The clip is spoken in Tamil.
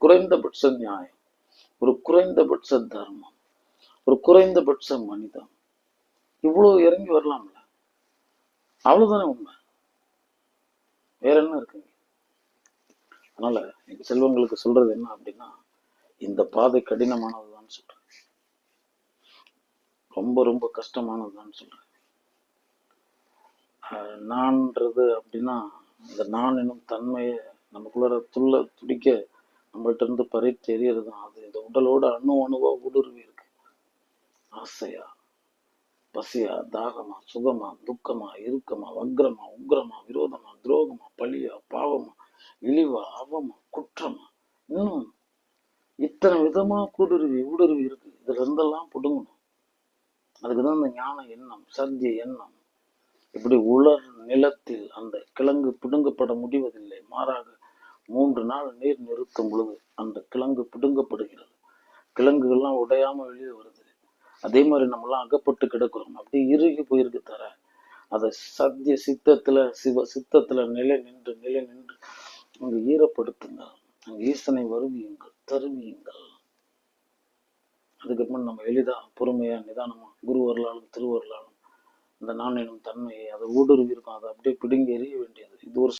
குறைந்தபட்ச நியாயம், ஒரு குறைந்தபட்ச தர்மம், ஒரு குறைந்தபட்ச மனிதம், இவ்வளவு இறங்கி வரலாம்ல. அவ்வளவுதானே உண்மை. வேற என்ன இருக்குங்க? அதனால எங்க செல்வங்களுக்கு சொல்றது என்ன அப்படின்னா, இந்த பாதை கடினமானதுதான் சொல்றேன், ரொம்ப ரொம்ப கஷ்டமானதுதான் சொல்றேன். நான்றது அப்படின்னா இந்த நான் என்னும் தன்மையை நமக்குள்ள துடிக்க நம்மள்ட்ட இருந்து பறித்து எறியறது தான். அது இந்த உடலோட அணுவா ஊடுருவி இருக்கு. ஆசையா, பசியா, தாகமா, சுகமா, துக்கமா, இறுக்கமா, வக்ரமா, உக்ரமா, விரோதமா, துரோகமா, பழியா, பாவமா, இழிவா, அவமா, குற்றமா, இன்னும் இத்தனை விதமா ஊடுருவி இருக்கு. இதுல இருந்தெல்லாம் புடுங்கணும். அதுக்குதான் இந்த ஞான எண்ணம், சத்திய எண்ணம். இப்படி உலர் நிலத்தில் அந்த கிழங்கு பிடுங்கப்பட முடிவதில்லை. மாறாக 3 நாள் நீர் நிறுத்தும் பொழுது அந்த கிழங்கு பிடுங்கப்படுகிறது. கிழங்குகள்லாம் உடையாம வெளியே வருது. அதே மாதிரி நம்மளாம் அகப்பட்டு கிடக்கிறோம். அப்படியே இறுகி போயிருக்கு தர. அதை சத்திய சித்தத்துல நிலை நின்று அங்கு ஈரப்படுத்துங்க. அங்கு ஈசனை வருவியுங்கள், தருவியுங்கள். அதுக்கப்புறம் நம்ம எளிதா, பொறுமையா, நிதானமா, குருவர்களாலும் திருவர்களாலும் இந்த நான் எனும் தன்மையை அதை ஊடுருவி இருக்கும், அதை அப்படியே பிடுங்கி எறிய வேண்டியது. இது ஒரு